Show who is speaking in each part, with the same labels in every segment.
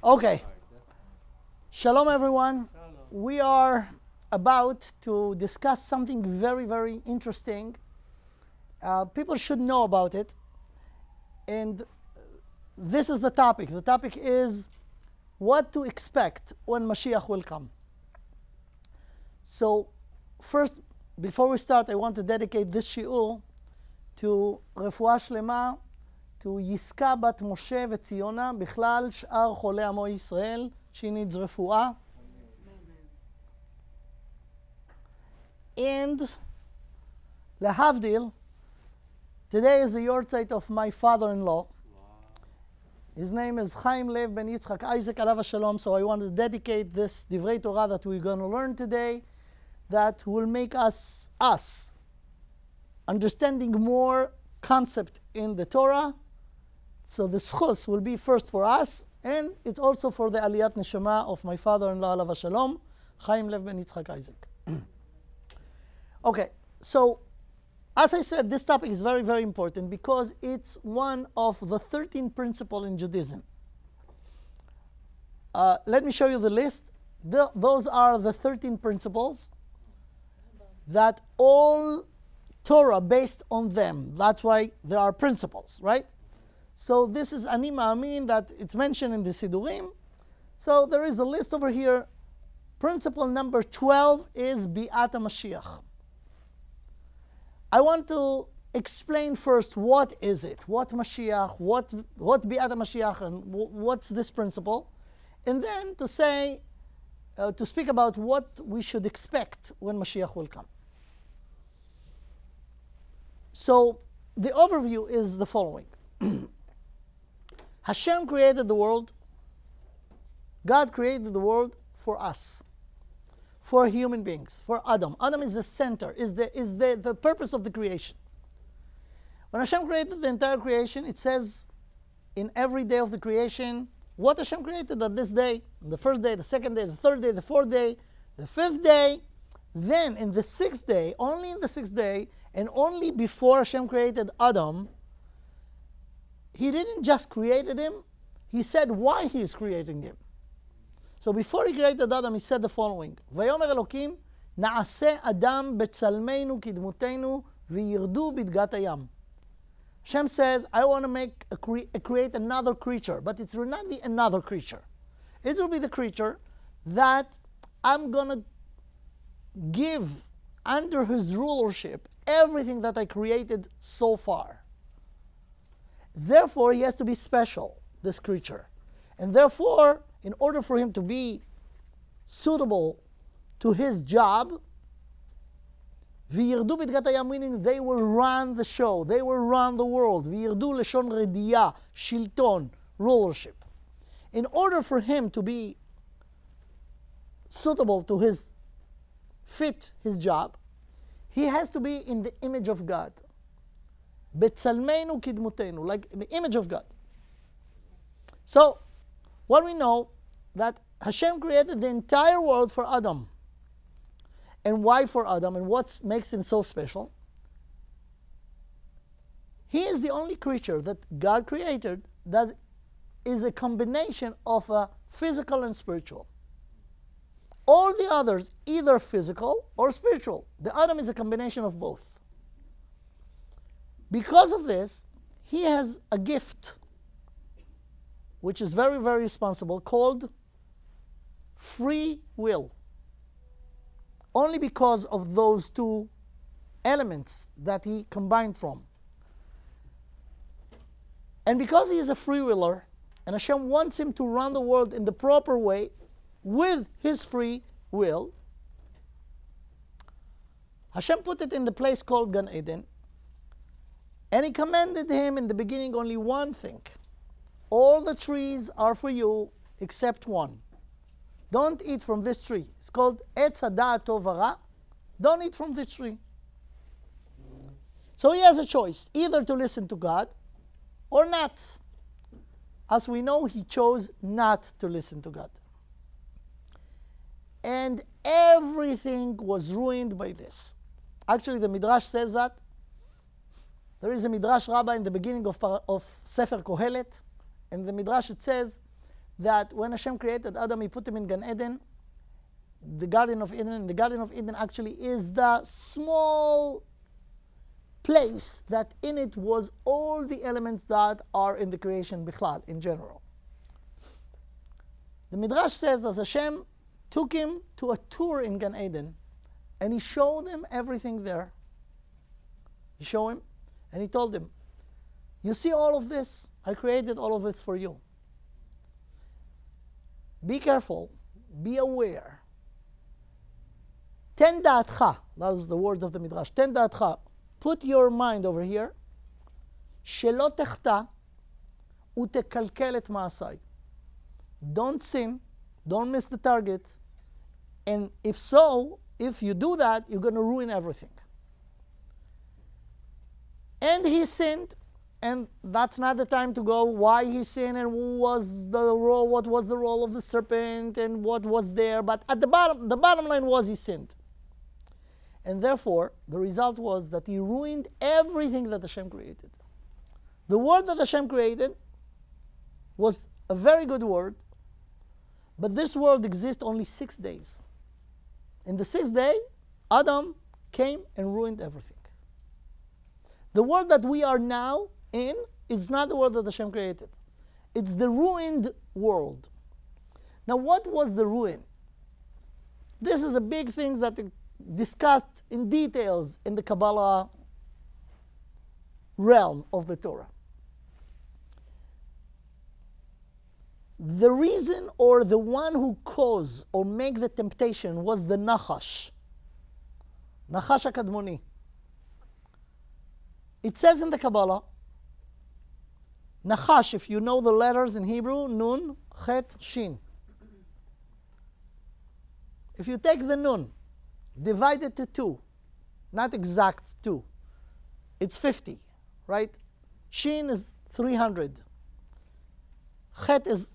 Speaker 1: Okay. Shalom, everyone. We are about to discuss something very, very interesting. People should know about it. And this is the topic. The topic is what to expect when Mashiach will come. So, first, before we start, I want to dedicate this shiur to רפואה שלמה, to יסכה בת משה וציונה, בכלל שאר חולי עמו ישראל, she needs רפואה. And להבדיל, today is the yahrzeit of my father-in-law. His name is Chaim Lev ben Yitzchak Isaac alav Shalom. So I want to dedicate this divrei Torah that we're going to learn today, that will make us understanding more concept in the Torah. So the schus will be first for us, and it's also for the aliyat neshama of my father-in-law alav Shalom, Chaim Lev ben Yitzchak Isaac. Okay, so as I said, this topic is very, very important because it's one of the 13 principles in Judaism. Let me show you the list. Those are the 13 principles that all Torah based on them. That's why there are principles, right? So this is Ani Ma'amin, that it's mentioned in the Sidurim. So there is a list over here. Principle number 12 is Bi'at Mashiach. I want to explain first what is it, what Mashiach, what Bi'at Mashiach, and what's this principle, and then to say, to speak about what we should expect when Mashiach will come. So the overview is the following. Hashem created the world. God created the world for us, for human beings, for Adam. Adam is the center, is the purpose of the creation. When Hashem created the entire creation, it says in every day of the creation what Hashem created at this day, the first day, the second day, the third day, the fourth day, the fifth day. Then in the sixth day, only in the sixth day, and only before Hashem created Adam, He didn't just created him, He said why He is creating him. So before He created Adam, He said the following: ויאמר אלוקים נעשה אדם בצלמנו כדמותנו וירדו בדגת הים. Hashem says, I want to create another creature, but it will not be another creature. It will be the creature that I'm going to give under His rulership everything that I created so far. Therefore, he has to be special, this creature. And therefore, in order for him to be suitable to his job, וירדו בדגת הים, meaning they will run the show, they will run the world. וירדו לשון רדייה, שלטון, rulership. In order for him to be suitable to fit his job, he has to be in the image of God. בצלמנו כדמותנו, like the image of God. So, what we know, that Hashem created the entire world for Adam. And why for Adam, and what makes him so special? He is the only creature that God created that is a combination of a physical and spiritual. All the others, either physical or spiritual. The Adam is a combination of both. Because of this, he has a gift, which is very, very responsible, called free will. Only because of those two elements that he combined from. And because he is a free willer, and Hashem wants him to run the world in the proper way, with his free will, Hashem put it in the place called Gan Eden, and He commanded him in the beginning only one thing: all the trees are for you except one. Don't eat from this tree. It's called Etz Hada'at Tov Hara. Don't eat from this tree. So he has a choice, either to listen to God or not. As we know, he chose not to listen to God. And everything was ruined by this. Actually, the Midrash says that. There is a Midrash Rabbah in the beginning of Sefer Kohelet. In the Midrash it says, that when Hashem created Adam, He put him in Gan Eden, the Garden of Eden. The Garden of Eden actually is the small place that in it was all the elements that are in the creation Bichlal, in general. The Midrash says that Hashem took him to a tour in Gan Eden, and He showed him everything there. He showed him, and He told him, you see all of this? I created all of this for you. Be careful, be aware. Ten da'atcha, that was the words of the Midrash. Ten da'atcha, put your mind over here. שלא תחטא ותקלקל את מעשיי. Don't sin, don't miss the target, and if you do that, you're going to ruin everything. And he sinned, and that's not the time to go why he sinned and what was the role of the serpent and what was there. But at the bottom line was he sinned. And therefore, the result was that he ruined everything that Hashem created. The world that Hashem created was a very good word, but this world exists only 6 days. In the 6th day, Adam came and ruined everything. The world that we are now in is not the world that Hashem created. It's the ruined world. Now, what was the ruin? This is a big thing that is discussed in details in the Kabbalah realm of the Torah. The reason, or the one who caused or make the temptation, was the Nachash. Nachash HaKadmoni. It says in the Kabbalah, Nachash, if you know the letters in Hebrew, Nun, Chet, Shin. If you take the Nun, divide it to 2, not exact 2, it's 50, right? Shin is 300. Chet is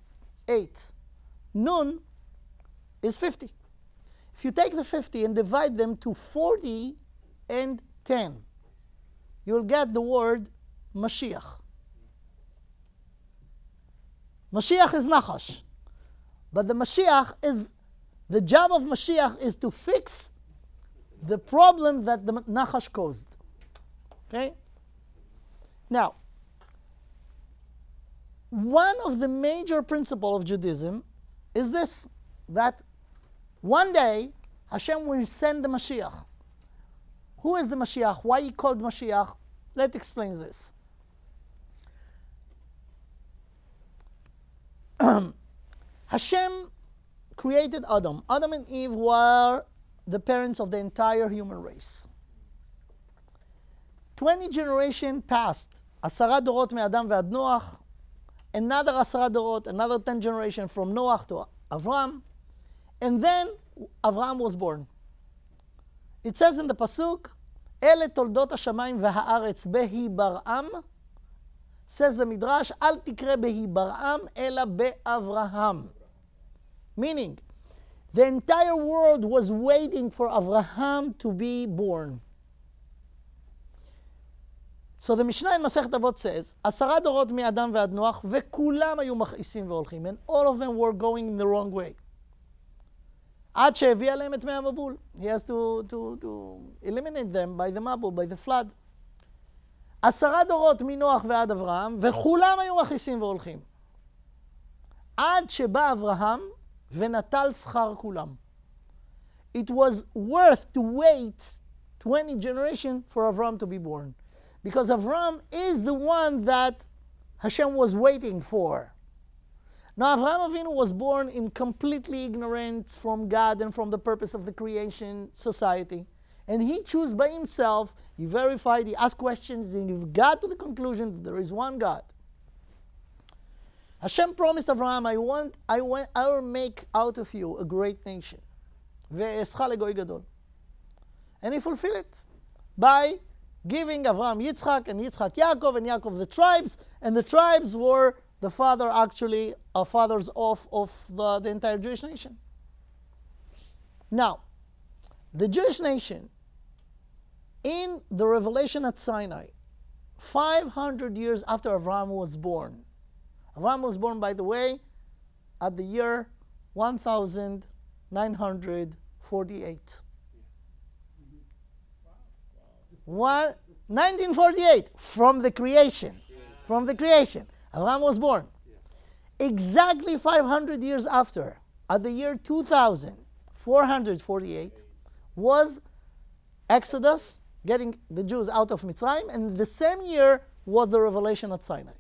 Speaker 1: 8. Nun is 50. If you take the 50 and divide them to 40 and 10, you'll get the word Mashiach. Mashiach is Nachash. But the job of Mashiach is to fix the problem that the Nachash caused. Okay? Now, one of the major principles of Judaism is this, that one day Hashem will send the Mashiach. Who is the Mashiach? Why he called Mashiach? Let's explain this. Hashem created Adam. Adam and Eve were the parents of the entire human race. 20 generations passed. 10 dorot מאדם ועד נוח. Another 10 dorot, another 10 generations from Noach to Avram. And then Avram was born. It says in the Pasuk, אלה תולדות השמיים והארץ בהיברעם. Says the Midrash, אל תקרא בהיברעם, אלא באברהם. Meaning, the entire world was waiting for Avraham to be born. So the Mishnah in Masechet Avot says, 10 דורות מאדם ועד נוח, וכולם היו מכעיסים והולכים, and all of them were going in the wrong way. עד שהביא עליהם את מי המבול. He has to eliminate them by the Mabul, by the flood. 10 דורות מנוח ועד אברהם, וכולם היו מכעיסים והולכים. עד שבא אברהם ונטל שכר כולם. It was worth to wait 20 generations for Avram to be born. Because Avram is the one that Hashem was waiting for. Now Avraham Avinu was born in completely ignorance from God and from the purpose of the creation society. And he chose by himself, he verified, he asked questions, and he got to the conclusion that there is one God. Hashem promised Avraham, I will make out of you a great nation. ואעשך לגוי גדול. And he fulfilled it by giving Avraham Yitzchak, and Yitzchak Yaakov, and Yaakov the tribes, and the tribes were the fathers of the entire Jewish nation. Now, the Jewish nation, in the revelation at Sinai, 500 years after Avraham was born. Avraham was born, by the way, at the year 1948. 1948, from the creation. From the creation. Abraham was born. Exactly 500 years after, at the year 2448, was Exodus, getting the Jews out of Mitzrayim, and the same year was the revelation at Sinai.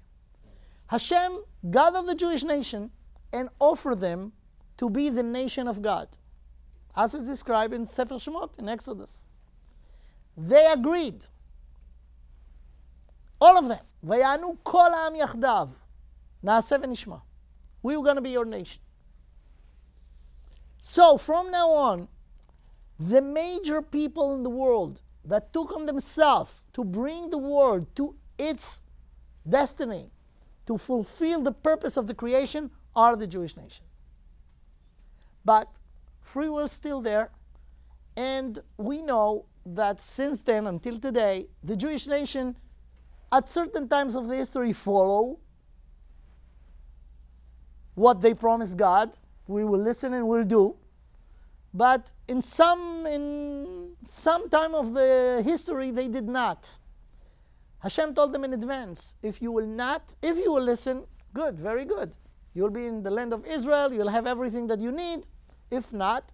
Speaker 1: Hashem gathered the Jewish nation and offered them to be the nation of God, as is described in Sefer Shemot, in Exodus. They agreed. All of them. ויענו כל העם יחדיו. נעשה ונשמע. We were going to be your nation. So from now on, the major people in the world that took on themselves to bring the world to its destiny, to fulfill the purpose of the creation, are the Jewish nation. But free will is still there, and we know that since then until today, the Jewish nation at certain times of the history follow what they promised God. We will listen and we'll do. But in some time of the history, they did not. Hashem told them in advance, if you will listen, good, very good. You'll be in the land of Israel, you'll have everything that you need. If not,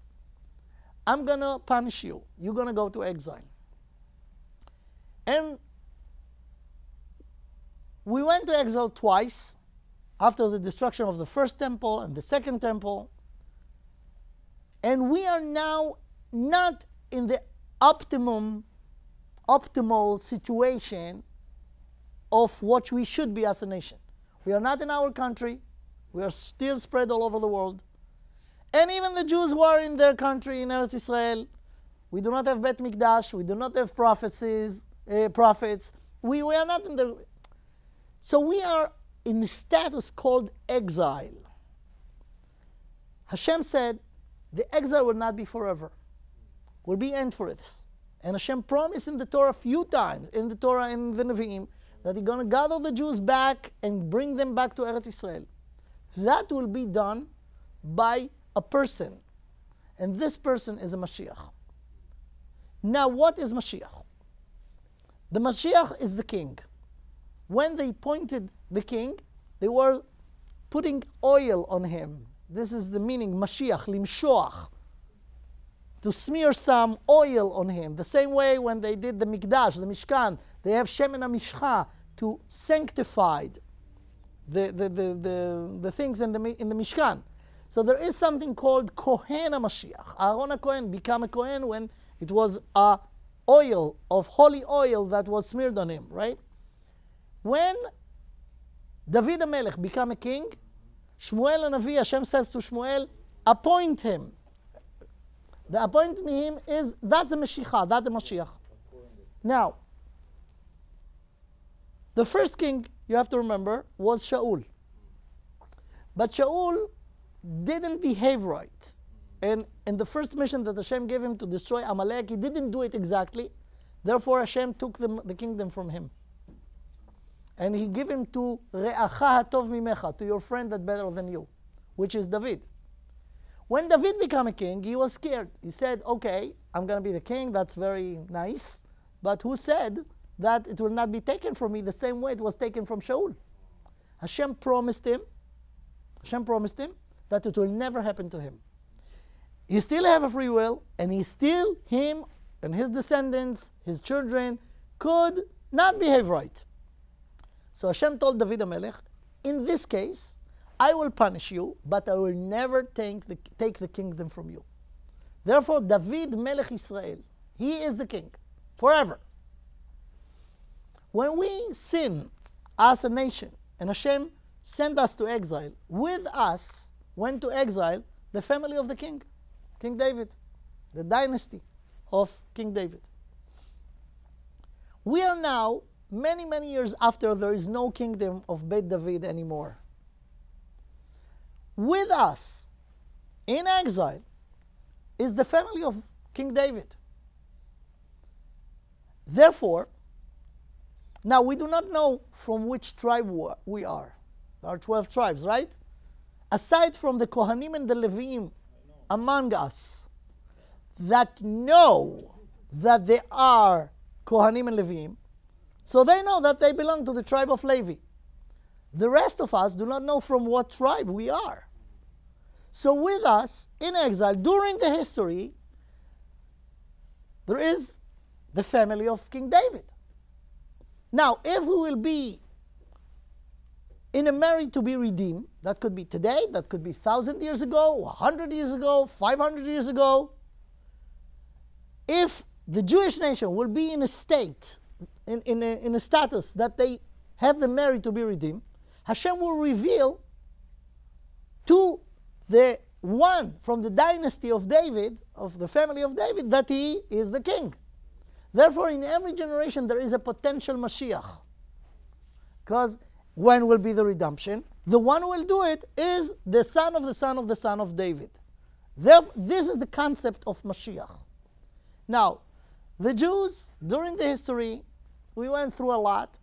Speaker 1: I'm going to punish you. You're going to go to exile. And we went to exile twice, after the destruction of the first temple and the second temple. And we are now not in the optimal situation of what we should be as a nation. We are not in our country. We are still spread all over the world. And even the Jews who are in their country, in Eretz Israel, we do not have Bet Mikdash, we do not have prophets. We are not in the... So we are in a status called exile. Hashem said, the exile will not be forever. Will be end for it. And Hashem promised in the Torah a few times, in the Torah and the Nevi'im, that He's going to gather the Jews back and bring them back to Eretz Israel. That will be done by a person. And this person is a Mashiach. Now, what is Mashiach? The Mashiach is the king. When they appointed the king, they were putting oil on him. This is the meaning, Mashiach, limshoach, to smear some oil on him. The same way when they did the Mikdash, the Mishkan, they have Shemen HaMishcha to sanctify the things in the Mishkan. So there is something called Kohen HaMashiach. Aaron HaKohen became a Kohen when it was a oil, of holy oil that was smeared on him, right? When David HaMelech became a king, Shmuel HaNavi, Hashem says to Shmuel, appoint him. The appointing him is, that's a Mashiach, that's a Mashiach. Now, the first king, you have to remember, was Shaul. But Shaul didn't behave right. And in the first mission that Hashem gave him to destroy Amalek, he didn't do it exactly. Therefore, Hashem took the kingdom from him. And he gave him to Re'acha hatov mimecha, to your friend that's better than you, which is David. When David became a king, he was scared. He said, okay, I'm going to be the king, that's very nice, but who said that it will not be taken from me the same way it was taken from Shaul? Hashem promised him that it will never happen to him. He still have a free will, and him and his descendants, his children, could not behave right. So Hashem told David HaMelech, in this case, I will punish you, but I will never take the kingdom from you. Therefore, David Melech Israel, he is the king, forever. When we sinned as a nation, and Hashem sent us to exile, with us went to exile the family of the king, King David, the dynasty of King David. We are now many, many years after there is no kingdom of Beit David anymore. With us, in exile, is the family of King David. Therefore, now we do not know from which tribe we are. There are 12 tribes, right? aside from the Kohanim and the Levim among us that know that they are Kohanim and Levim, so they know that they belong to the tribe of Levi. The rest of us do not know from what tribe we are. So with us, in exile, during the history, there is the family of King David. Now, if we will be in a marriage to be redeemed, that could be today, that could be 1,000 years ago, 100 years ago, 500 years ago. If the Jewish nation will be in a state, in a status that they have the merit to be redeemed, Hashem will reveal to the one from the dynasty of David, of the family of David, that he is the king. Therefore, in every generation there is a potential Mashiach. Because when will be the redemption? The one who will do it is the son of the son of the son of David. Therefore, this is the concept of Mashiach. Now, the Jews, during the history, we went through a lot,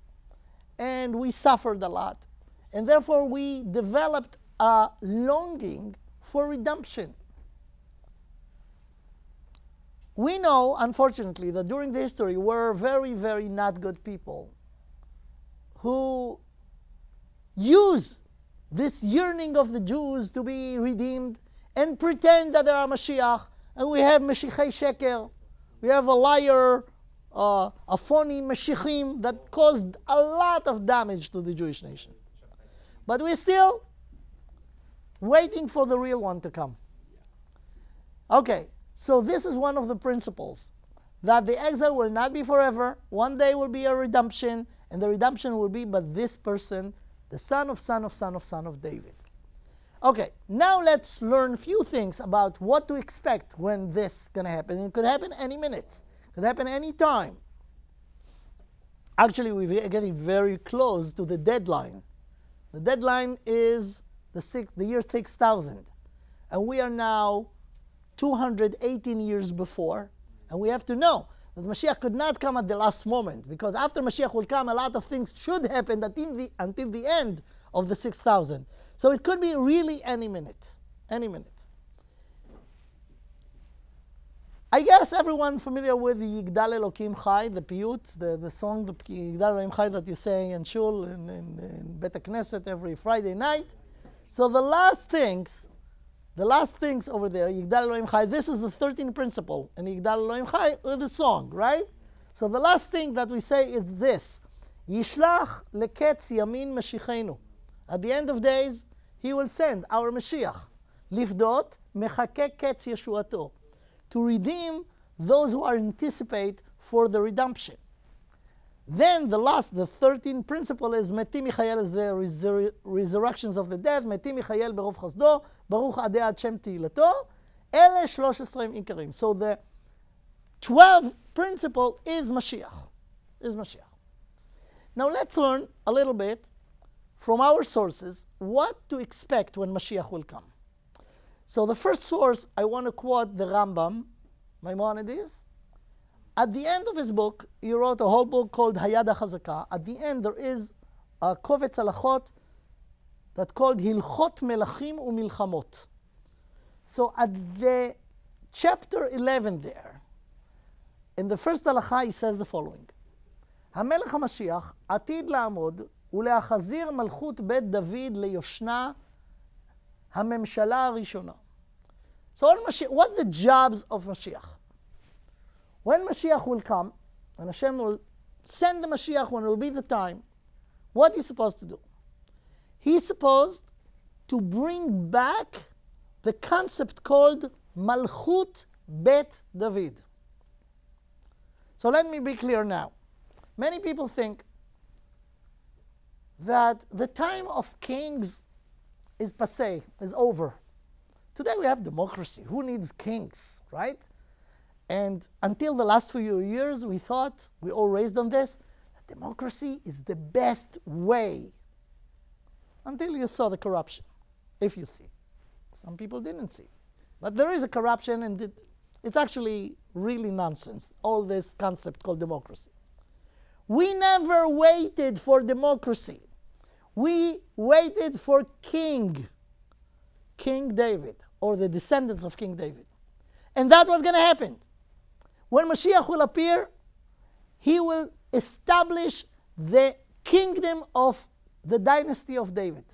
Speaker 1: and we suffered a lot. And therefore, we developed a longing for redemption. We know, unfortunately, that during the history were very, very not good people who use this yearning of the Jews to be redeemed and pretend that they are Mashiach, and we have Mashiachei Sheker, we have a liar, a phony Mashiachim that caused a lot of damage to the Jewish nation. But we're still waiting for the real one to come. Okay, so this is one of the principles, that the exile will not be forever. One day will be a redemption, and the redemption will be but this person, the son of son of son of son of David. Okay, now let's learn a few things about what to expect when this is going to happen. It could happen any minute. It could happen any time. Actually, we're getting very close to the deadline. The deadline is the year 6000. And we are now 218 years before. And we have to know that Mashiach could not come at the last moment. Because after Mashiach will come, a lot of things should happen until the end of the 6000. So it could be really any minute. Any minute. I guess everyone familiar with the Yigdal Elokim Chai, the piyut, the song, the Yigdal Elokim Chai that you say in Shul, in Bet Knesset every Friday night. So the last things over there, Yigdal Elokim Chai, this is the 13th principle, and Yigdal Elokim Chai is the song, right? So the last thing that we say is this: Yishlach leketz yamin Mashiachenu. At the end of days, he will send our Mashiach. Lifdot mechake ketz Yeshuato. To redeem those who are anticipate for the redemption. Then the 13th principle is Metim Michael, is the resurrections of the dead. Metim Michael berov chasdo, Baruch adei ad shem tihilato. Ele 13 ikarim. So the 12th principle is Mashiach. Now let's learn a little bit from our sources what to expect when Mashiach will come. So the first source, I want to quote the Rambam, Maimonides. At the end of his book, he wrote a whole book called Hayad HaChazaka. At the end, there is a kovetz halachot that's called Hilchot Melachim Umilchamot. So at the chapter 11 there, in the first halacha, he says the following: Hamelech HaMashiach atid la'amod uleachazir malchut bet David leyoshna HaMemshala HaRishona. So what's the jobs of Mashiach? When Mashiach will come, and Hashem will send the Mashiach when it will be the time, what is he supposed to do? He's supposed to bring back the concept called Malchut Bet David. So let me be clear now. Many people think that the time of kings is passé, is over. Today we have democracy. Who needs kings, right? And until the last few years, we thought, we all raised on this, that democracy is the best way. Until you saw the corruption, if you see. Some people didn't see. But there is a corruption, and it's actually really nonsense, all this concept called democracy. We never waited for democracy. We waited for king. King David, or the descendants of King David. And that's what's going to happen. When Mashiach will appear, he will establish the kingdom of the dynasty of David.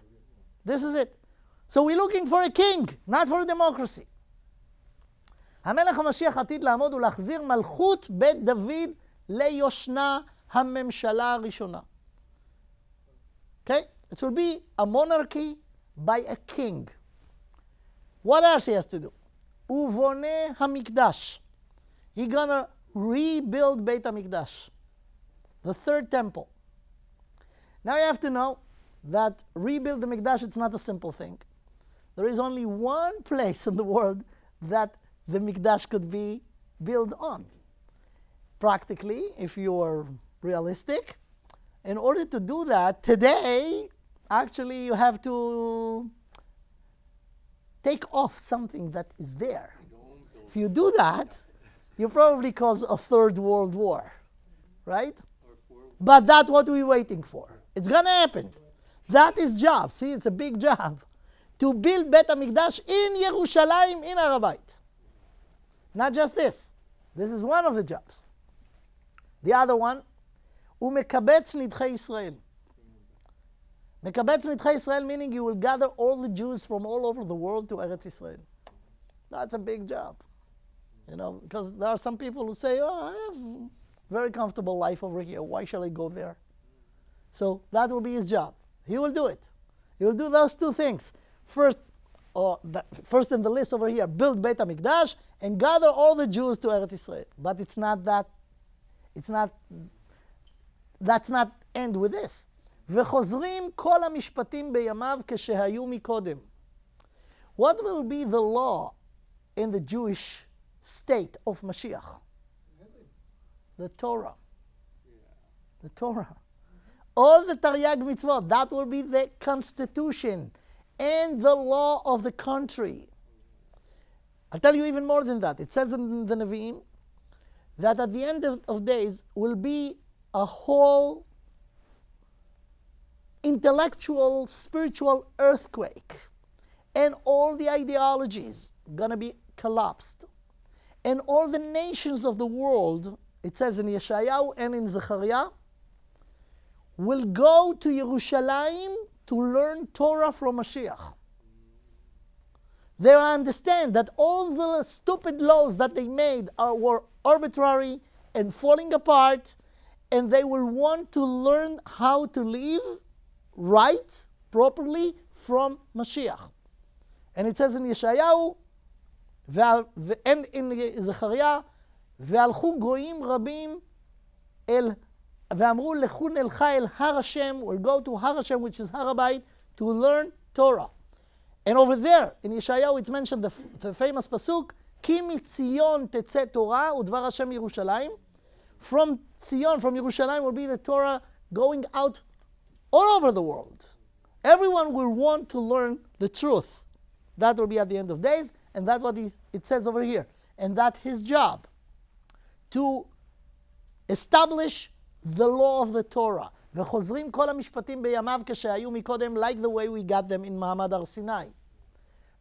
Speaker 1: This is it. So we're looking for a king, not for a democracy. המלך המשיח עתיד לעמוד ולהחזיר מלכות בית דוד ליושנה הממשלה הראשונה. Okay? It will be a monarchy by a king. What else he has to do? ובונה המקדש. He's gonna rebuild Beit HaMikdash, the third temple. Now you have to know that rebuild the Mikdash, it's not a simple thing. There is only one place in the world that the Mikdash could be built on. Practically, if you are realistic, in order to do that, today, actually you have to take off something that is there. If you do that, you probably cause a third world war, right? But that's what we're waiting for. It's going to happen. That is job. See, it's a big job. To build Beit HaMikdash in Yerushalayim, in Har HaBayit. Not just this. This is one of the jobs. The other one, ומקבץ נדחי ישראל. מקבץ נדחי ישראל meaning you will gather all the Jews from all over the world to Eretz Israel. That's a big job. You know, because there are some people who say, oh, I have a very comfortable life over here. Why shall I go there? So that will be his job. He will do it. He will do those two things. First in the list over here, build Beit HaMikdash and gather all the Jews to Eretz Israel. But it's not that. That's not end with this. וחוזרים כל המשפטים בימיו כשהיו מקודם. What will be the law in the Jewish state of Mashiach? The Torah. The Torah. All the Taryag mitzvot, that will be the constitution and the law of the country. I'll tell you even more than that. It says in the Nevi'im that at the end of days will be a whole intellectual, spiritual earthquake. And all the ideologies going to be collapsed. And all the nations of the world, it says in Yeshayahu and in Zechariah, will go to Yerushalayim to learn Torah from Mashiach. They understand that all the stupid laws that they made were arbitrary and falling apart, and they will want to learn how to live right, properly, from Mashiach. And it says in Yeshayahu, and in Zechariah, והלכו גויים רבים אל ואמרו לכו נלכה אל הר השם, will go to Har Hashem, which is Har HaBayit, to learn Torah. And over there, in Yeshayahu, it's mentioned the famous pasuk, כי מציון תצא תורה ודבר השם ירושלים. From Zion, from Yerushalayim, will be the Torah going out all over the world. Everyone will want to learn the truth. That will be at the end of days, and that's what it says over here. And that's his job, to establish the law of the Torah. וחוזרים כל המשפטים בימיו כשהיו מקודם, like the way we got them in מעמד הר סיני.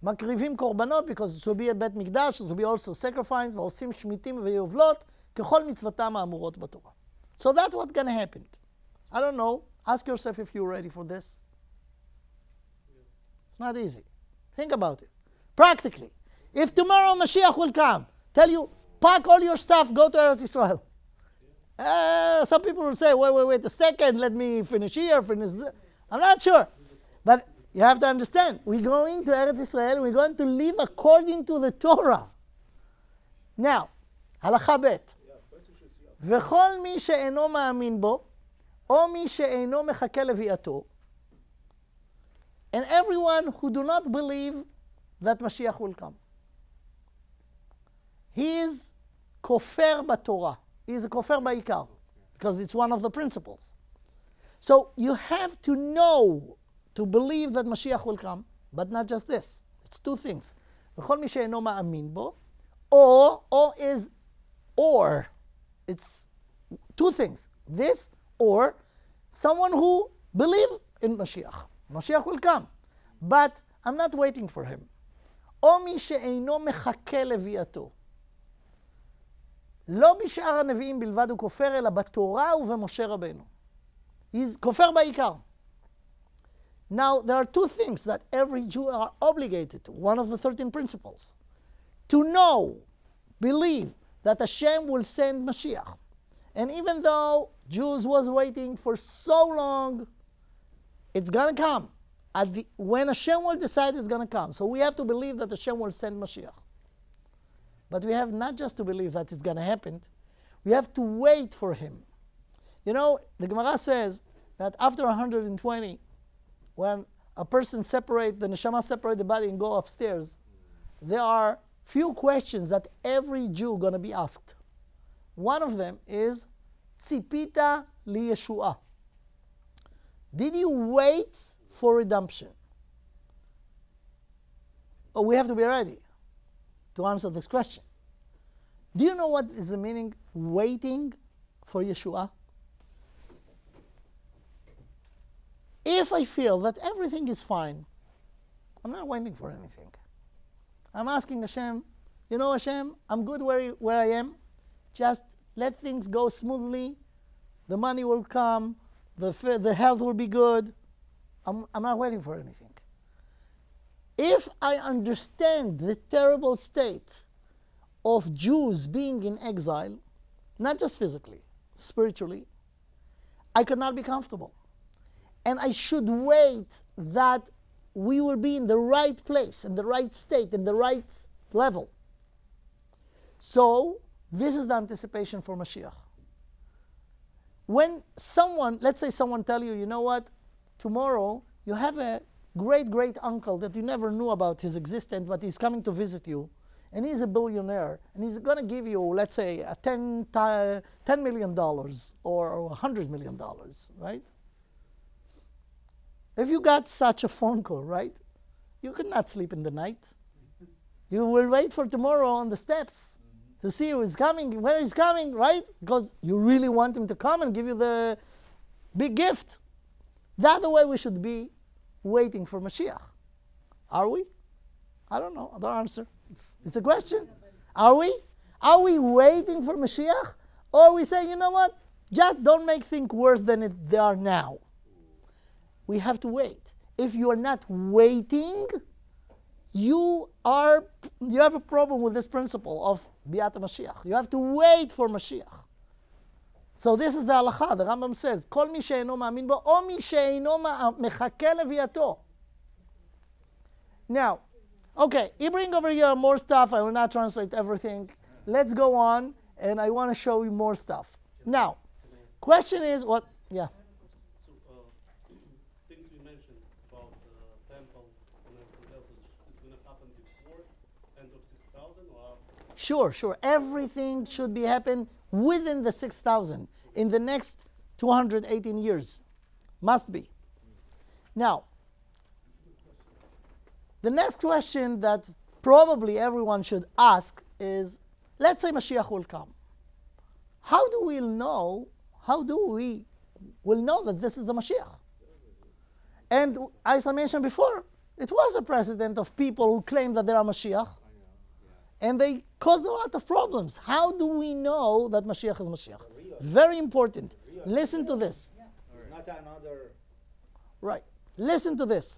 Speaker 1: מקריבים קורבנות, because it will be a בית מקדש, it will be also sacrifice, ועושים שמיטים ויובלות, ככל מצוותם האמורות בתורה. So that's what's going to happen. I don't know. Ask yourself if you're ready for this. It's not easy. Think about it. Practically. If tomorrow Mashiach will come, tell you, pack all your stuff, go to Eretz Israel. Some people will say, wait a second, let me finish here, finish there. I'm not sure. But you have to understand, we're going to Eretz Israel, we're going to live according to the Torah. Now, הלכה ב' וכל מי שאינו מאמין בו, או מי שאינו מחכה לביאתו, and everyone who do not believe that Mashiach will come. He is כופר בתורה. He is a כופר בעיקר, because it's one of the principles. So you have to know, to believe that Mashiach will come, but not just this. It's two things. וכל מי שאינו מאמין בו, or is or. It's two things. This or someone who believes in Mashiach. Mashiach will come. But I'm not waiting for him. או מי שאינו מחכה לביאתו. לא בשאר הנביאים בלבד הוא כופר, אלא בתורה ובמשה רבנו. He's כופר בעיקר. Now, there are two things that every Jew are obligated to, one of the 13 principles. To know, believe that Hashem will send Mashiach. And even though Jews was waiting for so long, it's going to come. When Hashem will decide, it's going to come. So we have to believe that Hashem will send Mashiach. But we have not just to believe that it's going to happen. We have to wait for him. You know, the Gemara says that after 120, when a person separate, the neshama separate the body and go upstairs, there are few questions that every Jew going to be asked. One of them is, Tzipita li Yeshua. Did you wait for redemption? Oh, we have to be ready to answer this question. Do you know what is the meaning waiting for Yeshua? If I feel that everything is fine, I'm not waiting for anything. I'm asking Hashem, you know Hashem, I'm good where I am. Just let things go smoothly. The money will come. The health will be good. I'm not waiting for anything. If I understand the terrible state of Jews being in exile, not just physically, spiritually, I could not be comfortable. And I should wait that we will be in the right place, in the right state, in the right level. So, this is the anticipation for Mashiach. When someone, let's say someone tell you, you know what, tomorrow you have a great uncle that you never knew about his existence, but he's coming to visit you, and he's a billionaire, and he's going to give you, let's say, a $10 million or $100 million, right? If you got such a phone call, right, you could not sleep in the night. You will wait for tomorrow on the steps to see who is coming, where he's coming, right? Because you really want him to come and give you the big gift. That's the way we should be waiting for Mashiach. Are we? I don't know. I don't answer. It's a question. Are we? Are we waiting for Mashiach? Or are we saying, you know what? Just don't make things worse than they are now. We have to wait. If you are not waiting, you have a problem with this principle of Biat Mashiach. You have to wait for Mashiach. So this is the halacha. The Rambam says, Kol mi she'eino ma'amin bo, o mi she'eino mechake leviato. Now, okay, you bring over here more stuff. I will not translate everything. Let's go on, and I want to show you more stuff. Now, question is what? Yeah.
Speaker 2: Things we mentioned about the temple and everything else is going to happen before end of 6,000 or after?
Speaker 1: Sure. Everything should be happen within the 6,000 in the next 218 years. Must be. Now, the next question that probably everyone should ask is, let's say Mashiach will come. How do we know that this is the Mashiach? And as I mentioned before, it was a precedent of people who claim that they are Mashiach. And they caused a lot of problems. How do we know that Mashiach is Mashiach? Very important. Listen to this.
Speaker 3: Not another.
Speaker 1: Right. Listen to this.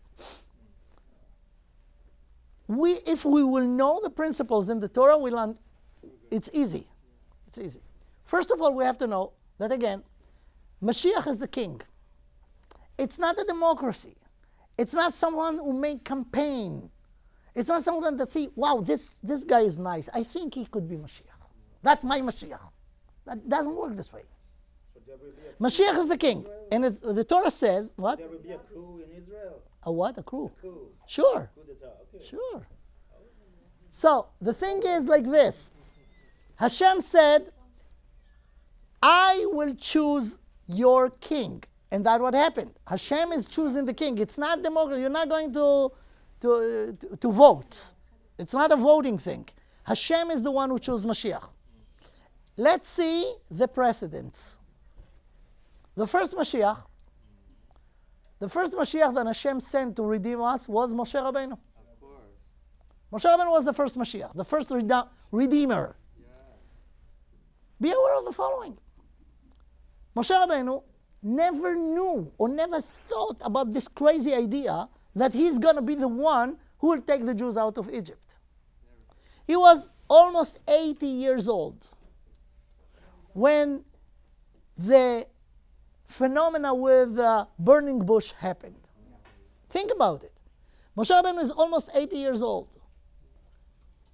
Speaker 1: If we will know the principles in the Torah, it's easy. It's easy. First of all, we have to know that, again, Mashiach is the king. It's not a democracy. It's not someone who make campaign. It's not someone that see, wow, this guy is nice. I think he could be Mashiach. That's my Mashiach. That doesn't work this way.
Speaker 3: So there will be
Speaker 1: Mashiach is the king. And the Torah says, what?
Speaker 3: There will be a coup in Israel.
Speaker 1: A what? A coup?
Speaker 3: A coup.
Speaker 1: Sure.
Speaker 3: Coup d'etat. Okay.
Speaker 1: Sure. So, the thing is like this. Hashem said, I will choose your king. And that's what happened. Hashem is choosing the king. It's not democracy. You're not going to vote. It's not a voting thing. Hashem is the one who chose Mashiach. Let's see the precedents. The first Mashiach The first Mashiach that Hashem sent to redeem us was Moshe Rabbeinu.
Speaker 4: Of course.
Speaker 1: Moshe Rabbeinu was the first Mashiach, the first redeemer.
Speaker 4: Yeah.
Speaker 1: Be aware of the following. Moshe Rabbeinu never knew or never thought about this crazy idea that he's going to be the one who will take the Jews out of Egypt. He was almost 80 years old when the phenomena with the burning bush happened. Think about it. Moshe Rabbeinu is almost 80 years old.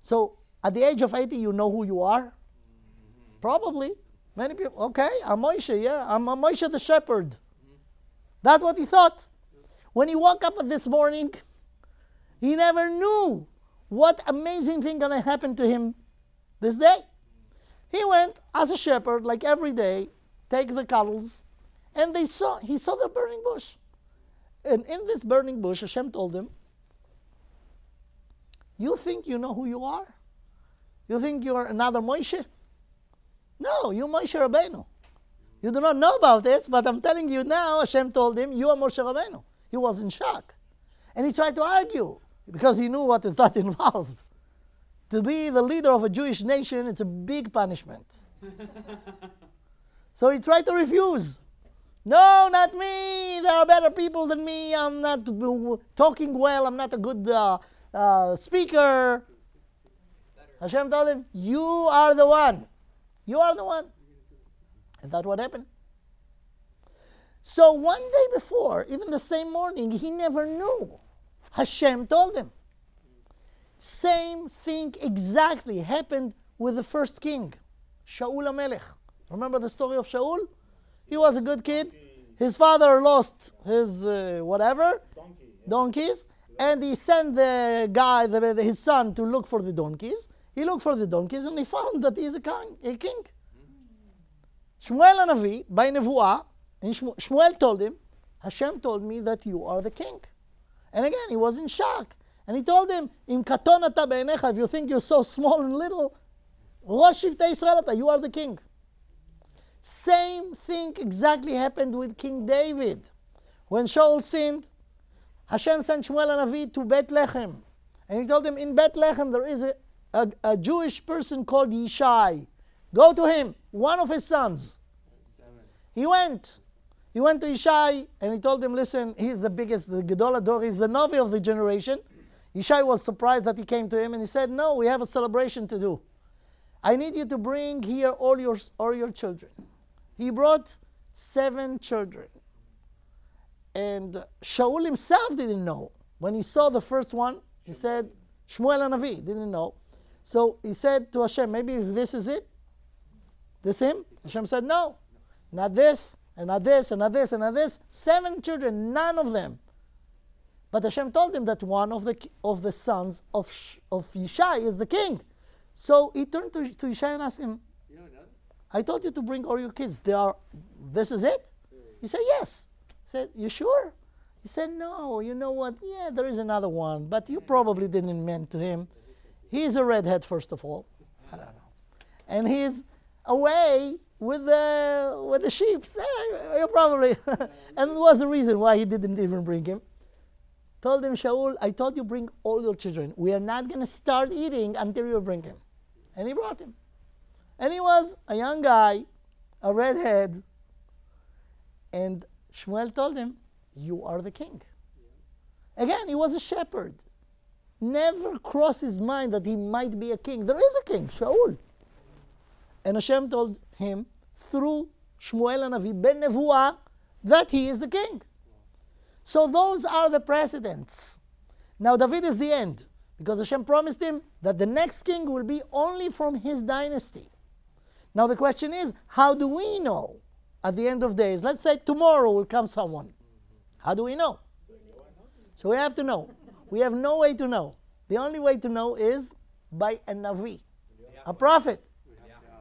Speaker 1: So at the age of 80, you know who you are? Probably. Many people, okay, I'm Moshe, yeah, I'm Moshe the shepherd. That's what he thought. When he woke up this morning, he never knew what amazing thing going to happen to him this day. He went as a shepherd, like every day, take the cattle, and he saw the burning bush. And in this burning bush, Hashem told him, you think you know who you are? You think you're another Moshe? No, you're Moshe Rabbeinu. You do not know about this, but I'm telling you now, Hashem told him, you are Moshe Rabbeinu. He was in shock. And he tried to argue, because he knew what is that involved. To be the leader of a Jewish nation, it's a big punishment. So he tried to refuse. No, not me. There are better people than me. I'm not talking well. I'm not a good speaker. Hashem told him, you are the one. You are the one. And that's what happened. So one day before, even the same morning, he never knew. Hashem told him. Same thing exactly happened with the first king, Shaul HaMelech. Remember the story of Shaul? He was a good kid. His father lost his donkeys, and he sent the guy, his son, to look for the donkeys. He looked for the donkeys, and he found that he's a king. Shmuel HaNavi, by Nevuah, and Shmuel told him, Hashem told me that you are the king. And again, he was in shock. And he told him, Im katon ata be'enecha, if you think you're so small and little, Rosh Shivtei Yisrael ata, you are the king. Same thing exactly happened with King David. When Shaul sinned, Hashem sent Shmuel HaNavi to Bethlehem. And he told him, in Bethlehem there is a Jewish person called Yishai. Go to him, one of his sons. He went. He went to Yishai and he told him, listen, he's the biggest, the Gedol Ador, he's the Navi of the generation. Yishai was surprised that he came to him and he said, no, we have a celebration to do. I need you to bring here all your children. He brought 7 children. And Shaul himself didn't know. When he saw the first one, he said, Shmuel HaNavi didn't know. So he said to Hashem, maybe this is it? This him? Hashem said, no, not this, and not this, and not this, and not this. 7 children, none of them. But Hashem told him that one of the sons of Yishai is the king. So he turned to Yishai and asked him, I told you to bring all your kids. This is it? He said, yes. He said, you sure? He said, no, you know what? Yeah, there is another one, but you probably didn't mean to him. He's a redhead, first of all. I don't know. And he's away with the sheep. You probably. And it was the reason why he didn't even bring him. Told him, Shaul, I told you bring all your children. We are not going to start eating until you bring him. And he brought him. And he was a young guy, a redhead. And Shmuel told him, you are the king. Again, he was a shepherd. Never crossed his mind that he might be a king. There is a king, Shaul. And Hashem told him, through Shmuel HaNavi, ben Nevuah, that he is the king. So those are the precedents. Now David is the end, because Hashem promised him that the next king will be only from his dynasty. Now the question is, how do we know at the end of days? Let's say tomorrow will come someone. How do we know? So we have to know. We have no way to know. The only way to know is by a Navi, a prophet.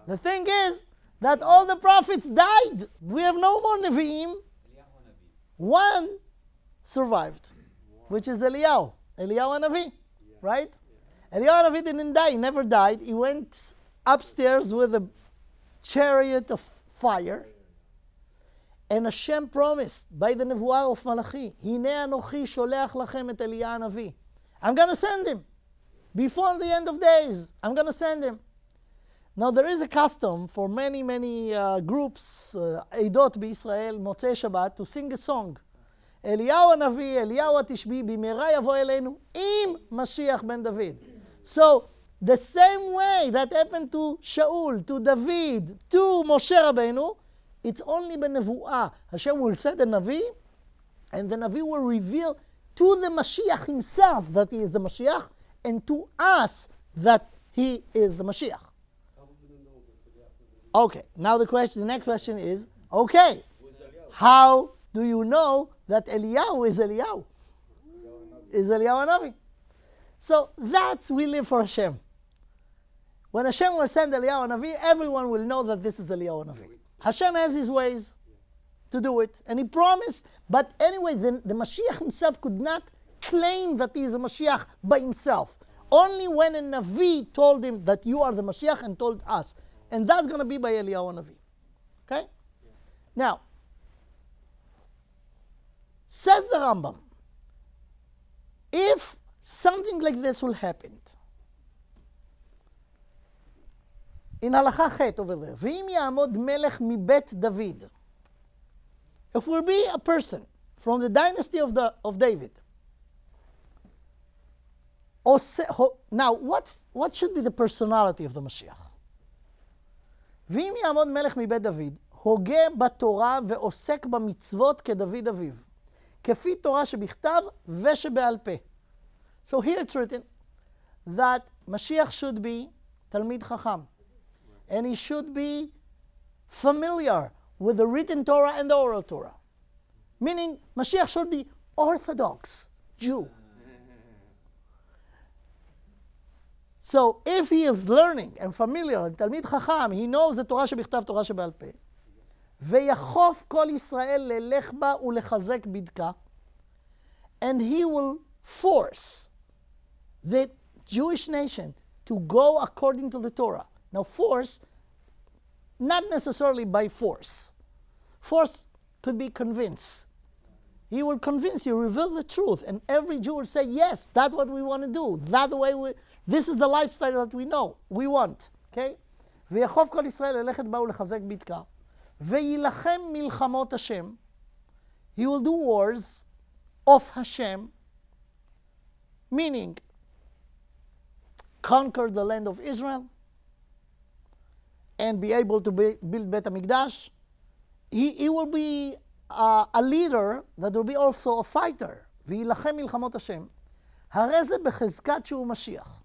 Speaker 1: The thing is that all the prophets died. We have no more Nevi'im. One survived, which is Eliyahu HaNavi, right? Eliyahu HaNavi didn't die. He never died. He went upstairs with a chariot of fire. And Hashem promised by the Nevuah of Malachi, Hine Anochi Sholeach Lachem et Eliyahu Hanavi. I'm going to send him. Before the end of days, I'm going to send him. Now there is a custom for many groups, Eidot b'Israel, Motzei Shabbat, to sing a song. Eliyahu Hanavi, Eliyahu Tishbi, Bimera Yavo Eleinu, Im Mashiach ben David. So the same way that happened to Shaul, to David, to Moshe Rabbeinu, it's only b'nevuah. Hashem will send a Navi, and the Navi will reveal to the Mashiach himself that he is the Mashiach, and to us that he is the Mashiach. Okay, now the next question is, okay, how do you know that Eliyahu is Eliyahu? Is Eliyahu Hanavi? So that's we live for Hashem. When Hashem will send Eliyahu Hanavi, everyone will know that this is Eliyahu Hanavi. Hashem has his ways to do it, and he promised, but anyway, the Mashiach himself could not claim that he is a Mashiach by himself. Only when a Navi told him that you are the Mashiach and told us. And that's going to be by Eliyahu Hanavi. Okay? Now, says the Rambam, if something like this will happen, in Halacha Chet over there, V'im ya'amod melech mibet David, if will be a person from the dynasty of David, now what should be the personality of the Mashiach? ואם יעמוד מלך מבית דוד, הוגה בתורה ועוסק במצוות כדוד אביו, כפי תורה שבכתב ושבעל פה. So here it's written that Mashiach should be תלמיד חכם, and he should be familiar with the written Torah and the oral Torah. Meaning, Mashiach should be Orthodox Jew. So if he is learning and familiar, and Talmid Chacham, he knows the Torah שבכתב, Torah שבעל פה, ויחוף כל ישראל ללך בה ולחזק בדקה, and he will force the Jewish nation to go according to the Torah. Now force, not necessarily by force. Force could be convince. He will convince you, reveal the truth, and every Jew will say, yes, that's what we want to do. That way this is the lifestyle that we know, we want. Okay? ויחוף כל ישראל ללכת בה ולחזק בדקה, ויילחם מלחמות השם. He will do wars of Hashem, meaning conquer the land of Israel and be able to build Bet HaMikdash. He will be a leader that will be also a fighter. ויילחם מלחמות השם. הרי זה בחזקת שהוא משיח.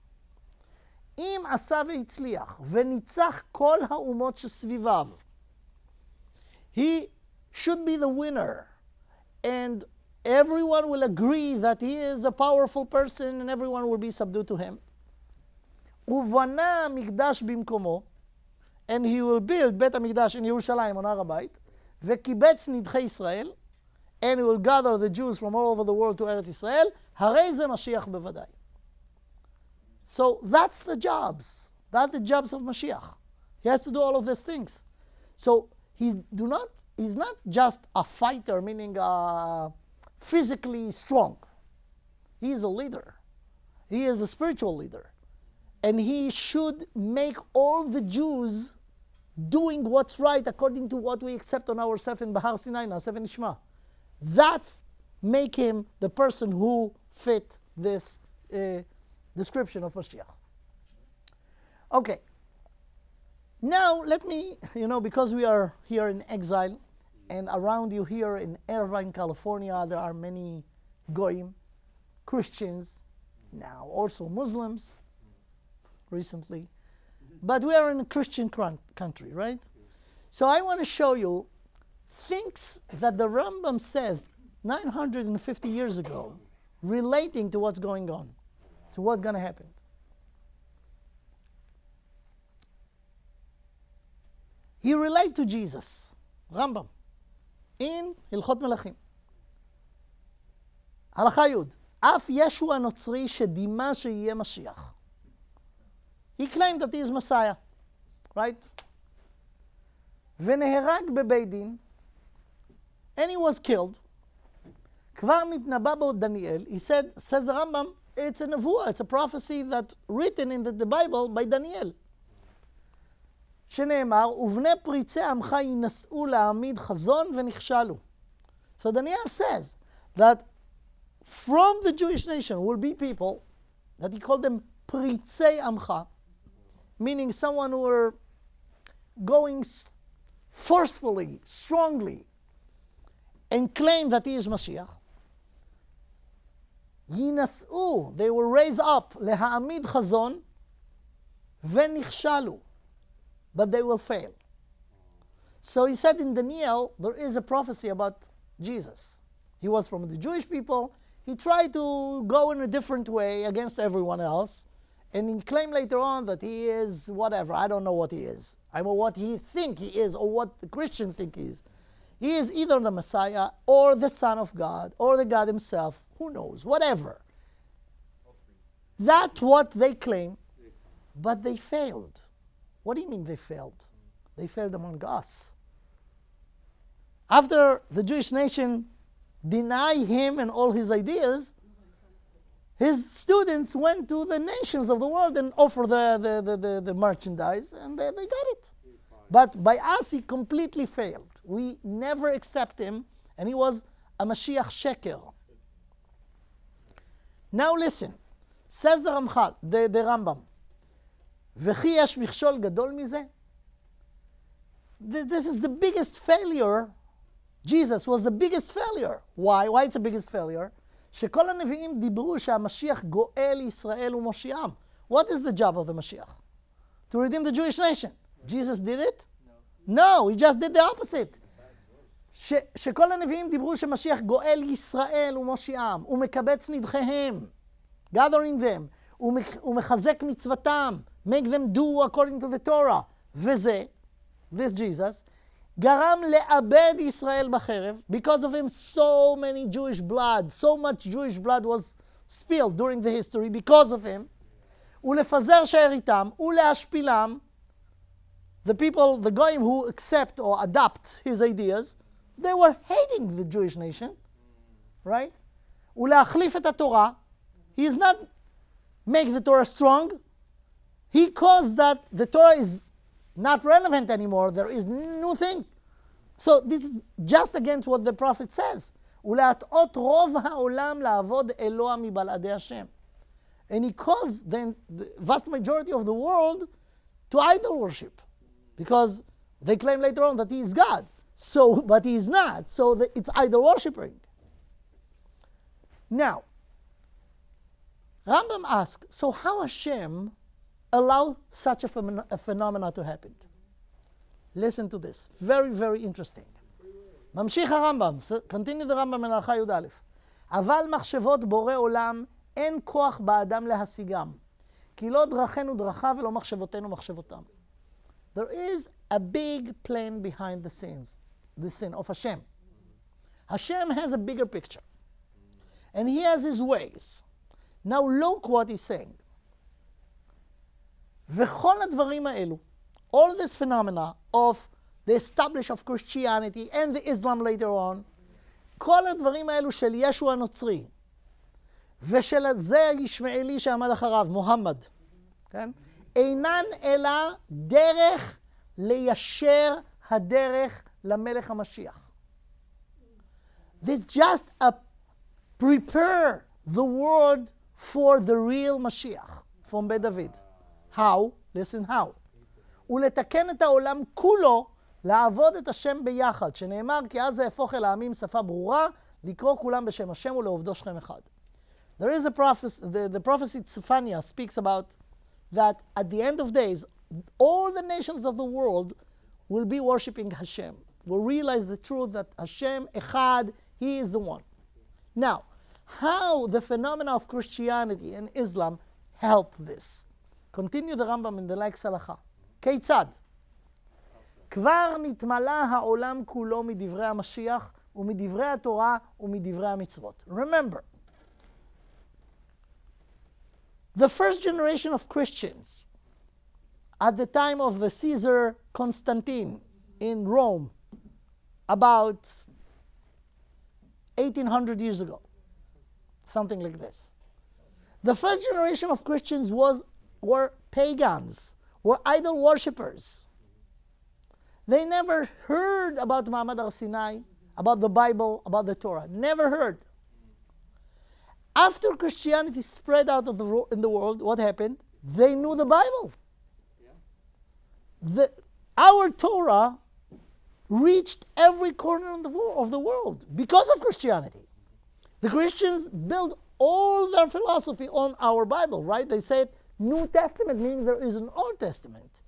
Speaker 1: אם עשה והצליח וניצח כל האומות שסביביו, he should be the winner, and everyone will agree that he is a powerful person and everyone will be subdued to him. ובנה מקדש במקומו, and he will build בית המקדש in ירושלים on הר הבית, וקיבץ נדחי ישראל, and he will gather the Jews from all over the world to Eretz Israel, הרי זה משיח בוודאי. So that's the jobs. That's the jobs of Mashiach. He has to do all of these things. So he's not just a fighter, meaning physically strong. He is a leader. He is a spiritual leader. And he should make all the Jews doing what's right according to what we accept on ourselves in Bahar Sinai, Naaseh Nishma. That make him the person who fit this description of Mashiach. Okay. Now let me, because we are here in exile, and around you here in Irvine, California, there are many Goyim, Christians, now also Muslims, recently. But we are in a Christian country, right? So I want to show you things that the Rambam says 950 years ago relating to what's going on, to what's going to happen. He relates to Jesus, Rambam, in Hilchot Melachim. הלכה י' אף ישו הנוצרי שדימה שיהיה משיח. He claimed that he is Messiah, right? ונהרג בבית דין, and he was killed. כבר נתנבא בו Daniel. He said, says the Rambam, it's a nevuah, it's a prophecy that written in the Bible by Daniel. שנאמר, ובני פריצי עמך ינסו להעמיד חזון ונכשלו. So Daniel says that from the Jewish nation will be people that he called them פריצי עמך, meaning someone who are going forcefully, strongly, and claim that he is Mashiach. ינסו, they will raise up, להעמיד חזון, ונכשלו, but they will fail. So he said in Daniel, there is a prophecy about Jesus. He was from the Jewish people. He tried to go in a different way against everyone else, and he claimed later on that he is whatever. I don't know what he is. I know what he think he is, or what the Christians think he is. He is either the Messiah, or the Son of God, or the God himself. Who knows? Whatever. That's what they claim, but they failed. What do you mean they failed? They failed among us. After the Jewish nation denied him and all his ideas, his students went to the nations of the world and offered the merchandise, and they got it. But by us, he completely failed. We never accept him, and he was a Mashiach Sheker. Now listen, says the Ramchal, the Rambam, וכי יש מכשול גדול מזה? This is the biggest failure. Jesus was the biggest failure. Why? Why it's the biggest failure? שכל הנביאים דיברו שהמשיח גואל ישראל ומושיעם. What is the job of the Mashiach? To redeem the Jewish nation. Jesus did it? No, he just did the opposite. שכל הנביאים דיברו שמשיח גואל ישראל ומושיעם, ומקבץ נדחיהם, gathering them, ומחזק מצוותם, make them do according to the Torah. וזה, this Jesus, גרם לאבד ישראל בחרב. Because of him, so many Jewish blood, so much Jewish blood was spilled during the history because of him. ולפזר שאריתם, ולהשפילם, the people, the goyim who accept or adopt his ideas, they were hating the Jewish nation, right? ולהחליף את התורה, he is not make the Torah strong. He caused that the Torah is not relevant anymore. There is new thing. So this is just against what the prophet says. ולהטעות רוב העולם לעבוד אלוה מבלעדי השם. And he caused the vast majority of the world to idol worship, because they claim later on that he is God. So, but he is not. So it's idol worshiping. Now, Rambam asks, so how Hashem allowed such a phenomena to happen? Listen to this. Very, very interesting. ממשיך הרמב"ם, continue the רמב"ם מלאכה י"א. אבל מחשבות בורא עולם אין כוח באדם להשיגם, כי לא דרכנו דרכיו ולא מחשבותינו מחשבותם. There is a big plan behind the sin of Hashem. Hashem has a bigger picture, and he has his ways. Now look what he's saying. וכל הדברים האלו, all this phenomena of the establishment of Christianity and the Islam later on, כל הדברים האלו של ישו הנוצרי, ושל זה הישמעאלי שעמד אחריו, מוחמד, כן? אינן אלא דרך ליישר הדרך למלך המשיח. This just prepare the world for the real Mashiach from בית דוד. How? Listen how. ולתקן את העולם כולו לעבוד את השם ביחד, שנאמר כי אז יהפוך אל העמים שפה ברורה, לקרוא כולם בשם השם ולעובדו שכם אחד. There is a prophecy, the prophecy Tzefania speaks about that at the end of days, all the nations of the world will be worshipping Hashem, will realize the truth that Hashem Echad, He is the one. Now, how the phenomena of Christianity and Islam help this? Continue the Rambam in the likes הלכה. כיצד? כבר נתמלא העולם כולו מדברי המשיח ומדברי התורה ומדברי המצוות. Remember, the first generation of Christians at the time of the Caesar Constantine in Rome, about 1800 years ago. Something like this. The first generation of Christians were pagans, were idol worshippers. They never heard about Muhammad al-Sinai, about the Bible, about the Torah. Never heard. After Christianity spread out in the world, what happened? They knew the Bible. Our Torah reached every corner of the world because of Christianity. The Christians built all their philosophy on our Bible, right? They said New Testament, meaning there is an Old Testament.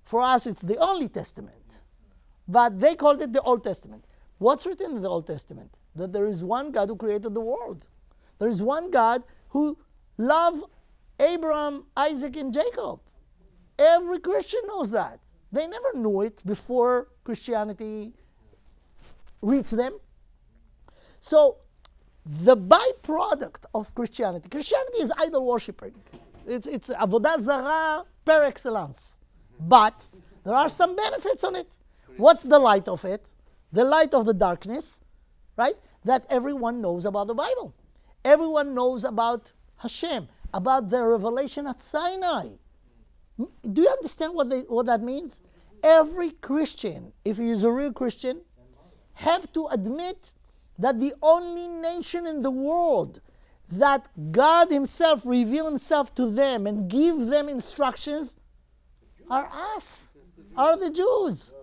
Speaker 1: For us, it's the only testament. But they called it the Old Testament. What's written in the Old Testament? That there is one God who created the world. There is one God who loved Abraham, Isaac, and Jacob. Every Christian knows that. They never knew it before Christianity reached them. So, the byproduct of Christianity is idol worshiping. It's avodah zarah par excellence. But there are some benefits on it. What's the light of it? The light of the darkness, right? That everyone knows about the Bible. Everyone knows about Hashem, about the revelation at Sinai. Do you understand what that means? Every Christian, if he is a real Christian, have to admit that the only nation in the world that God himself reveal himself to them and give them instructions are us, are the Jews.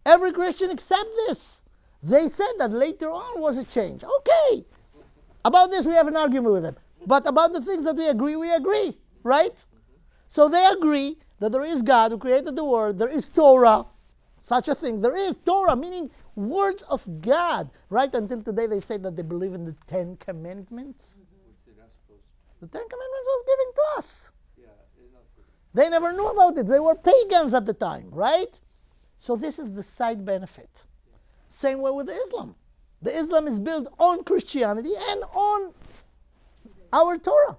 Speaker 1: Every Christian accept this. They said that later on was a change. Okay. About this we have an argument with them. But about the things that we agree, right? So they agree that there is God who created the world, there is Torah, such a thing. There is Torah, meaning words of God. Right until today they say that they believe in the Ten Commandments. The Ten Commandments was given to us. They never knew about it. They were pagans at the time, right? So this is the side benefit. Same way with Islam. The Islam is built on Christianity and on our Torah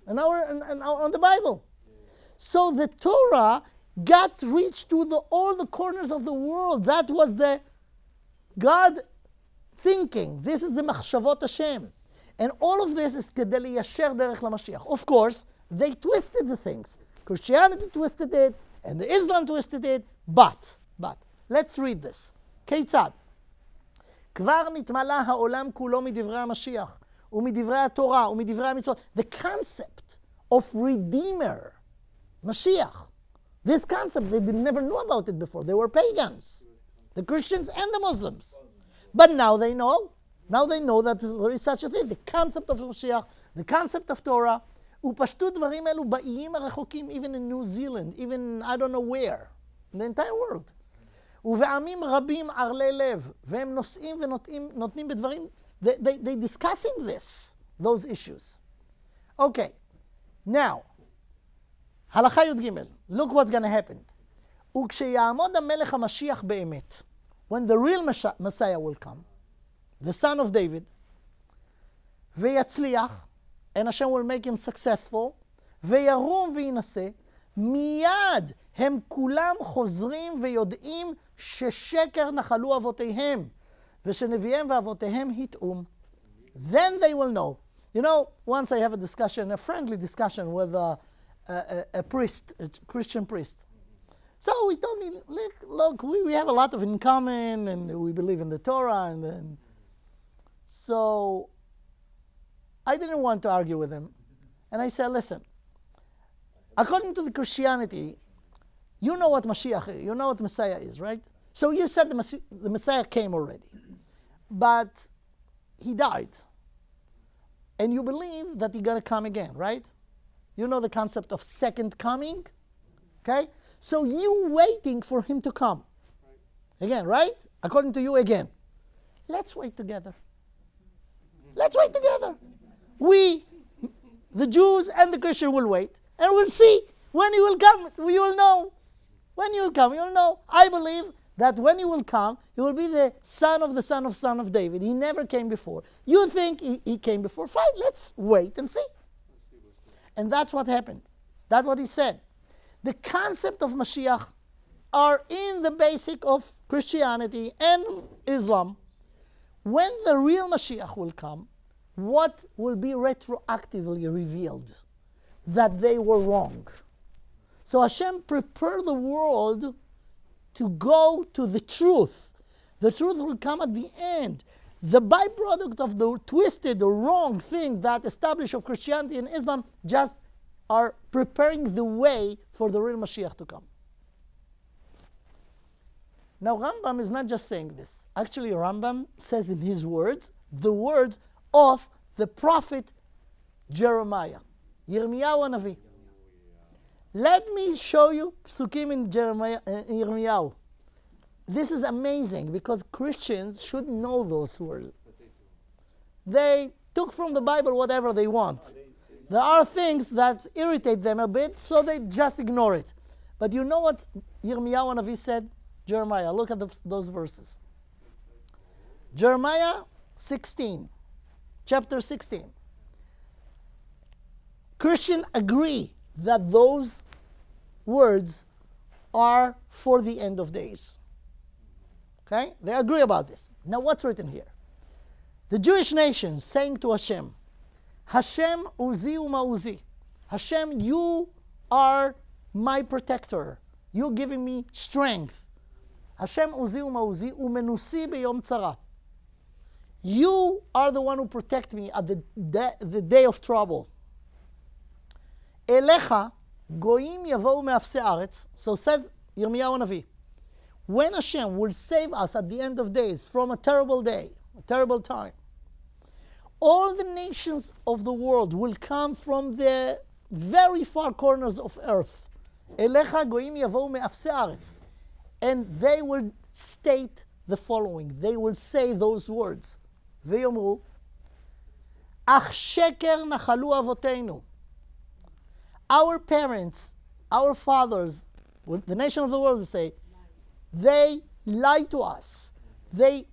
Speaker 1: and on the Bible. So the Torah got reached to all the corners of the world. That was the God thinking. This is the Machshavot Hashem. And all of this is kedei liyasher derech LaMashiach. Of course, they twisted the things. Christianity twisted it, and the Islam twisted it, but, let's read this. כיצד? כבר נתמלא העולם כולו מדברי המשיח, ומדברי התורה, ומדברי המצוות. The concept of Redeemer, Mashiach, this concept, they never knew about it before. They were pagans, the Christians and the Muslims. But now they know. Now they know that there is such a thing. The concept of Mashiach, the concept of Torah, ופשטו דברים אלו באיים הרחוקים, even in New Zealand, even I don't know where, in the entire world. ובעמים רבים ערלי לב, והם נושאים ונותנים בדברים, they discussing those issues. Okay, now, הלכה י"ג, look what's going to happen. וכשיעמוד המלך המשיח באמת, when the real Messiah will come, the son of David, ויצליח, and Hashem will make him successful, וירום וינשא, מיד הם כולם חוזרים ויודעים ששקר נחלו אבותיהם, ושנביאיהם ואבותיהם הטעום. Then they will know. You know, once I have a friendly discussion with a priest, a Christian priest. So he told me, look, we have a lot of in common, and we believe in the Torah, so I didn't want to argue with him. And I said, listen, according to the Christianity, you know what Mashiach is, you know what Messiah is, right? So you said the Messiah came already, but he died. And you believe that he's going to come again, right? You know the concept of second coming, okay? So you waiting for him to come. Again, right? According to you again. Let's wait together. Let's wait together. We, the Jews and the Christian, will wait, and we'll see when he will come. We will know. When he will come, you will know. I believe that when he will come, he will be the son of David. He never came before. You think he came before? Fine, let's wait and see. And that's what happened. That's what he said. The concept of Mashiach are in the basic of Christianity and Islam. When the real Mashiach will come, what will be retroactively revealed? That they were wrong. So Hashem prepared the world to go to the truth. The truth will come at the end. The byproduct of the twisted or wrong thing that established of Christianity and Islam just are preparing the way for the real Mashiach to come. Now Rambam is not just saying this. Actually Rambam says in his words, the words of the prophet Jeremiah. Yirmiyahu Navi. Let me show you psukim in Yirmiyahu. This is amazing because Christians should know those words. They took from the Bible whatever they want. There are things that irritate them a bit, so they just ignore it. But you know what Yirmiyahu Navi said? Jeremiah, look at those verses. Jeremiah 16, chapter 16. Christians agree that those words are for the end of days. Okay? They agree about this. Now what's written here? The Jewish nation saying to Hashem, Hashem uzi umauzi. Hashem, you are my protector. You're giving me strength. Hashem uzi umauzi umenusi beyom tzara. You are the one who protect me at the day of trouble. Elecha goyim yavou me'afsei aretz. So said Yirmiyahu Navi, when Hashem will save us at the end of days from a terrible day, a terrible time, all the nations of the world will come from the very far corners of earth. Elecha goyim yavou me'afsei aretz. And they will state the following. They will say those words. ויאמרו, אך שקר נחלו אבותינו. Our parents, our fathers, the nation of the world will say, they lied to us. They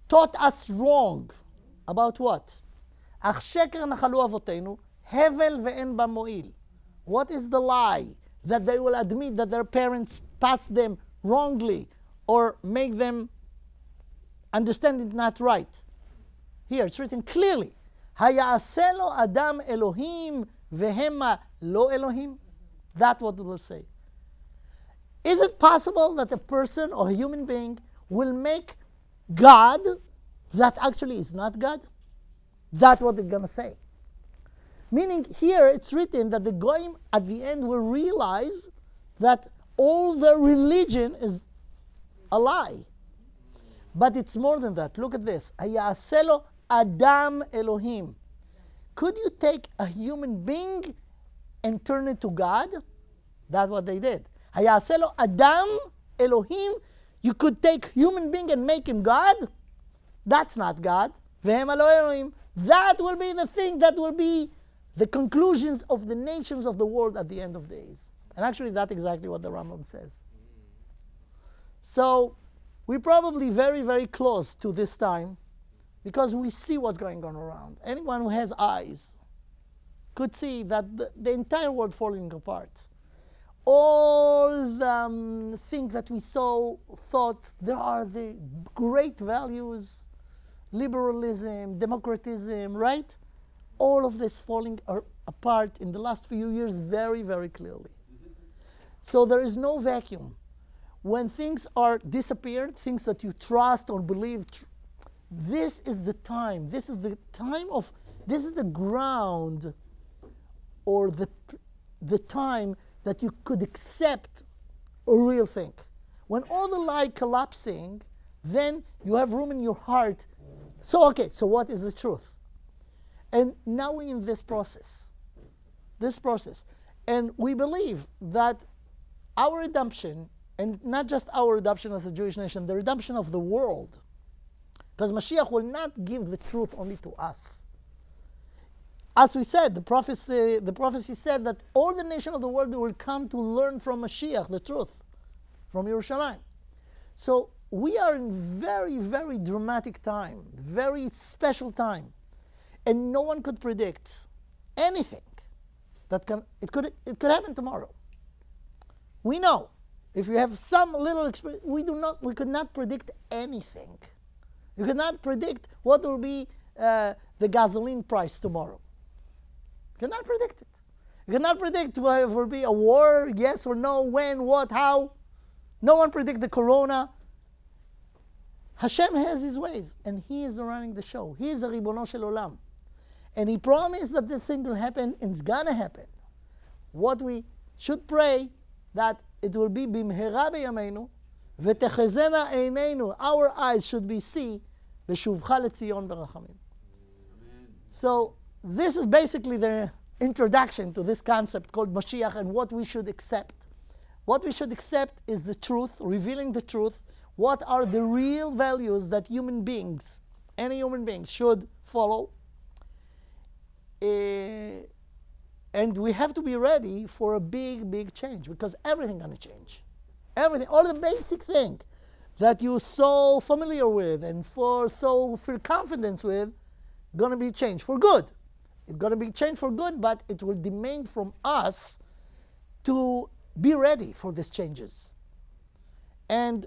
Speaker 1: taught us wrong. About what? אך שקר נחלו אבותינו, הבל ואין בה מועיל. What is the lie? That they will admit that their parents passed them wrongly or make them understand it not right. Here it's written clearly, hayaseh lo adam Elohim vehema lo Elohim. That's what it will say. Is it possible that a person or a human being will make God that actually is not God? That's what it's going to say. Meaning here it's written that the Goyim at the end will realize that all their religion is a lie. But it's more than that. Look at this. Hayaseh lo Adam Elohim. Could you take a human being and turn it to God? That's what they did. Hayaseh lo Adam Elohim. You could take human being and make him God? That's not God. Vehema lo Elohim. That will be the thing that will be the conclusions of the nations of the world at the end of days. And actually that's exactly what the Rambam says. So we're probably very, very close to this time because we see what's going on around. Anyone who has eyes could see that the entire world falling apart. All the things that we thought there are the great values, liberalism, democratism, right? All of this falling apart in the last few years very, very clearly. So there is no vacuum. When things are disappeared, things that you trust or believe, this is the time. This is the ground or the time that you could accept a real thing. When all the lie collapsing, then you have room in your heart. So what is the truth? And now we're in this process. And we believe that our redemption, and not just our redemption as a Jewish nation, the redemption of the world, because Mashiach will not give the truth only to us. As we said, the prophecy said that all the nations of the world will come to learn from Mashiach the truth, from Yerushalayim. So we are in very, very dramatic time, very special time. And no one could predict anything it could happen tomorrow. We know. If you have some little experience, we could not predict anything. You cannot predict what will be the gasoline price tomorrow. You cannot predict it. You cannot predict whether there will be a war, yes or no, when, what, how. No one predicts the corona. Hashem has his ways, and he is running the show. He is a Ribono Shel Olam. And he promised that this thing will happen, and it's gonna happen. What we should pray, that it will be bimhera beyameinu, v'techezena eineinu, our eyes should be see, v'shuvcha leTzion berachamim. So this is basically the introduction to this concept called Mashiach and what we should accept. What we should accept is the truth, revealing the truth. What are the real values that human beings, any human beings, should follow? And we have to be ready for a big, big change, because everything's going to change. Everything, all the basic things that you're so familiar with and so feel confidence with, going to be changed for good. It's going to be changed for good, but it will demand from us to be ready for these changes. And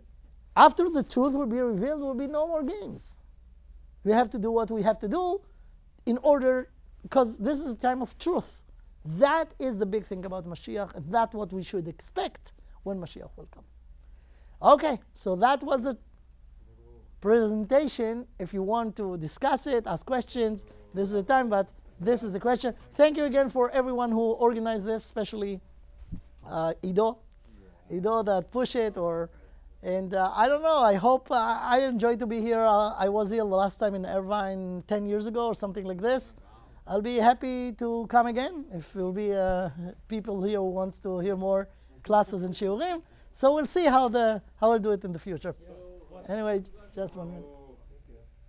Speaker 1: after the truth will be revealed, there will be no more games. We have to do what we have to do in order, because this is a time of truth. That is the big thing about Mashiach, and that's what we should expect when Mashiach will come. Okay, so that was the presentation. If you want to discuss it, ask questions, this is the time, but this is the question. Thank you again for everyone who organized this, especially Ido that push it, and I don't know, I hope I enjoy to be here. I was here the last time in Irvine 10 years ago or something like this. I'll be happy to come again if there will be people here who wants to hear more classes and shiurim. So we'll see how I'll do it in the future. Anyway, just 1 minute.